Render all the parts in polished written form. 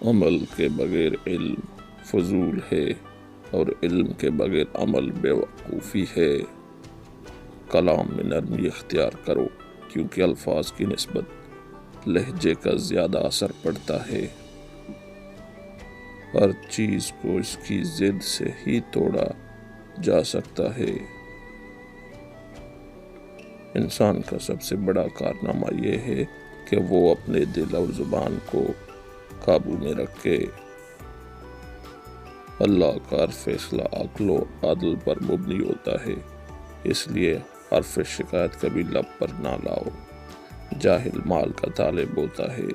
عمل کے بغیر علم فضول ہے اور علم کے بغیر عمل بے وقوفی ہے۔ کلام میں نرمی اختیار کرو کیونکہ الفاظ کی نسبت لہجے کا زیادہ اثر پڑتا ہے۔ ہر چیز کو اس کی ضد سے ہی توڑا جا سکتا ہے۔ انسان کا سب سے بڑا کارنامہ یہ ہے کہ وہ اپنے دل اور زبان کو قابو میں رکھے۔ اللہ کا ہر فیصلہ عقل و عدل پر مبنی ہوتا ہے، اس لیے حرف شکایت کبھی لب پر نہ لاؤ۔ جاہل مال کا طالب ہوتا ہے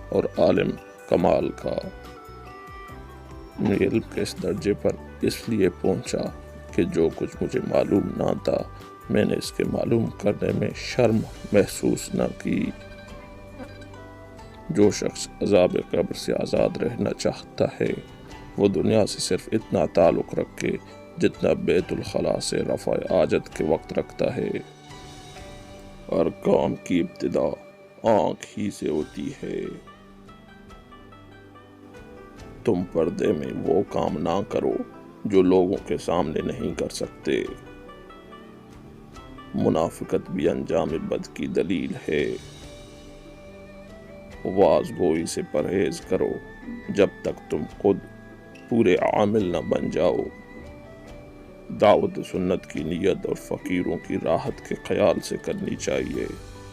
اور عالم کمال کا۔ میں علم کے اس درجے پر اس لیے پہنچا کہ جو کچھ مجھے معلوم نہ تھا میں نے اس کے معلوم کرنے میں شرم محسوس نہ کی۔ جو شخص عذاب قبر سے آزاد رہنا چاہتا ہے وہ دنیا سے صرف اتنا تعلق رکھے جتنا بیت الخلاء سے رفع حاجت کے وقت رکھتا ہے۔ ہر کام کی ابتدا آنکھ ہی سے ہوتی ہے۔ تم پردے میں وہ کام نہ کرو جو لوگوں کے سامنے نہیں کر سکتے۔ منافقت بھی انجام بد کی دلیل ہے۔ واز گوئی سے پرہیز کرو جب تک تم خود پورے عامل نہ بن جاؤ۔ دعوت سنت کی نیت اور فقیروں کی راحت کے خیال سے کرنی چاہیے،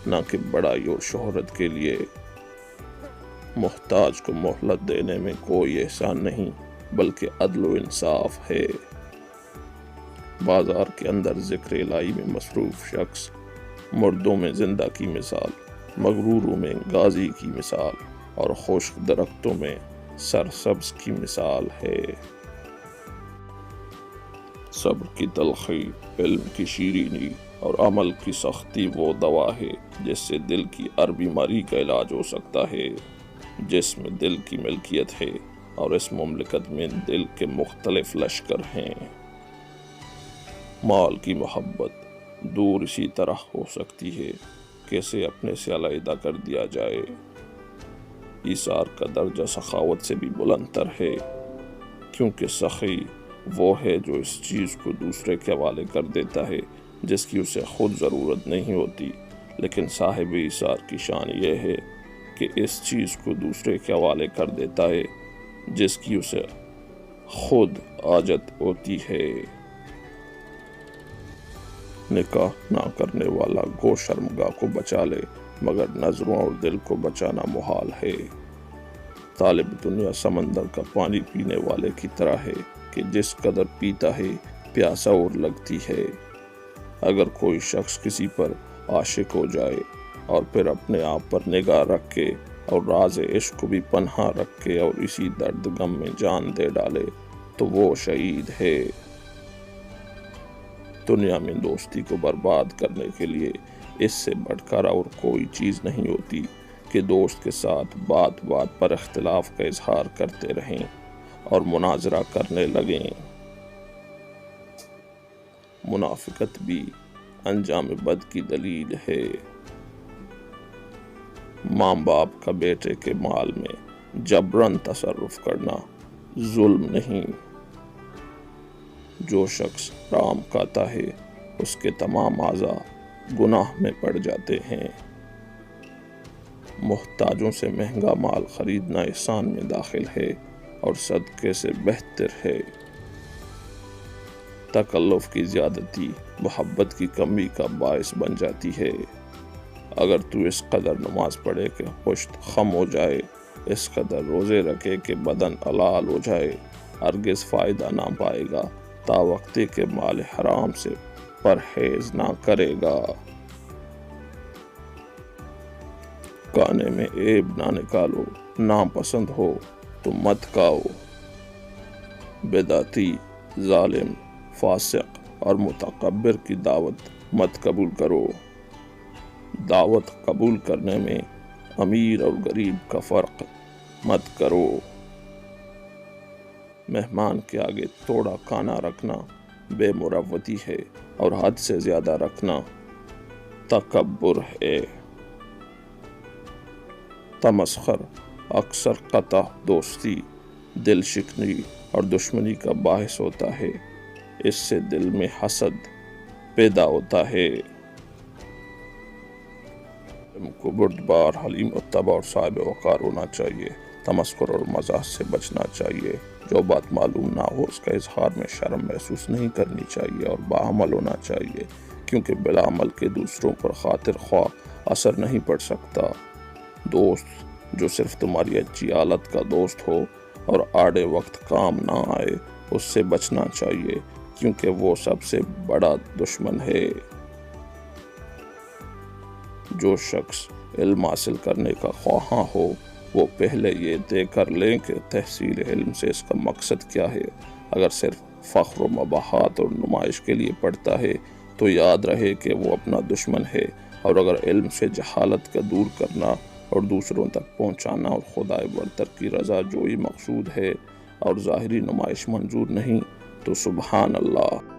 نہ کہ بڑائی اور شہرت کے لیے۔ محتاج کو مہلت دینے میں کوئی احسان نہیں بلکہ عدل و انصاف ہے۔ بازار کے اندر ذکر الہی میں مصروف شخص مردوں میں زندہ کی مثال، مغروروں میں غازی کی مثال اور خشک درختوں میں سرسبز کی مثال ہے۔ صبر کی تلخی، علم کی شیرینی اور عمل کی سختی وہ دوا ہے جس سے دل کی ہر بیماری کا علاج ہو سکتا ہے۔ جسم دل کی ملکیت ہے اور اس مملکت میں دل کے مختلف لشکر ہیں۔ مال کی محبت دور اسی طرح ہو سکتی ہے کہ اسے اپنے سے علیحدہ کر دیا جائے۔ ایثار کا درجہ سخاوت سے بھی بلند تر ہے، کیونکہ سخی وہ ہے جو اس چیز کو دوسرے کے حوالے کر دیتا ہے جس کی اسے خود ضرورت نہیں ہوتی، لیکن صاحب ایثار کی شان یہ ہے کہ اس چیز کو دوسرے کے حوالے کر دیتا ہے جس کی اسے خود حاجت ہوتی ہے۔ نکاح نہ کرنے والا گو شرمگاہ کو بچا لے مگر نظروں اور دل کو بچانا محال ہے۔ طالب دنیا سمندر کا پانی پینے والے کی طرح ہے کہ جس قدر پیتا ہے پیاسا اور لگتی ہے۔ اگر کوئی شخص کسی پر عاشق ہو جائے اور پھر اپنے آپ پر نگاہ رکھے اور راز عشق کو بھی پنہاں رکھے اور اسی درد غم میں جان دے ڈالے تو وہ شہید ہے۔ دنیا میں دوستی کو برباد کرنے کے لیے اس سے بڑھ کر اور کوئی چیز نہیں ہوتی کہ دوست کے ساتھ بات بات پر اختلاف کا اظہار کرتے رہیں اور مناظرہ کرنے لگیں۔ منافقت بھی انجام بد کی دلیل ہے۔ ماں باپ کا بیٹے کے مال میں جبراً تصرف کرنا ظلم نہیں۔ جو شخص حرام کھاتا ہے اس کے تمام اعضاء گناہ میں پڑ جاتے ہیں۔ محتاجوں سے مہنگا مال خریدنا احسان میں داخل ہے اور صدقے سے بہتر ہے۔ تکلف کی زیادتی محبت کی کمی کا باعث بن جاتی ہے۔ اگر تو اس قدر نماز پڑھے کہ پشت خم ہو جائے، اس قدر روزے رکھے کہ بدن حلال ہو جائے، ہرگز فائدہ نہ پائے گا تا وقتے کے مال حرام سے پرہیز نہ کرے گا۔ کھانے میں عیب نہ نکالو، ناپسند ہو تو مت کھاؤ۔ بدعتی، ظالم، فاسق اور متکبر کی دعوت مت قبول کرو۔ دعوت قبول کرنے میں امیر اور غریب کا فرق مت کرو۔ مہمان کے آگے تھوڑا کھانا رکھنا بے مروتی ہے اور حد سے زیادہ رکھنا تکبر ہے۔ تمسخر اکثر قطع دوستی، دل شکنی اور دشمنی کا باعث ہوتا ہے۔ اس سے دل میں حسد پیدا ہوتا ہے۔ علم کو بردبار، حلیم متبع اور صاحب وقار ہونا چاہیے۔ تمسخر اور مزاح سے بچنا چاہیے۔ جو بات معلوم نہ ہو اس کا اظہار میں شرم محسوس نہیں کرنی چاہیے اور باعمل ہونا چاہیے، کیونکہ بلا عمل کے دوسروں پر خاطر خواہ اثر نہیں پڑ سکتا۔ دوست جو صرف تمہاری اچھی حالت کا دوست ہو اور آڑے وقت کام نہ آئے، اس سے بچنا چاہیے، کیونکہ وہ سب سے بڑا دشمن ہے۔ جو شخص علم حاصل کرنے کا خواہاں ہو، وہ پہلے یہ طے کر لیں کہ تحصیل علم سے اس کا مقصد کیا ہے۔ اگر صرف فخر و مباحات اور نمائش کے لیے پڑھتا ہے تو یاد رہے کہ وہ اپنا دشمن ہے، اور اگر علم سے جہالت کا دور کرنا اور دوسروں تک پہنچانا اور خدائے برتر کی رضا جوئی مقصود ہے اور ظاہری نمائش منظور نہیں، تو سبحان اللہ۔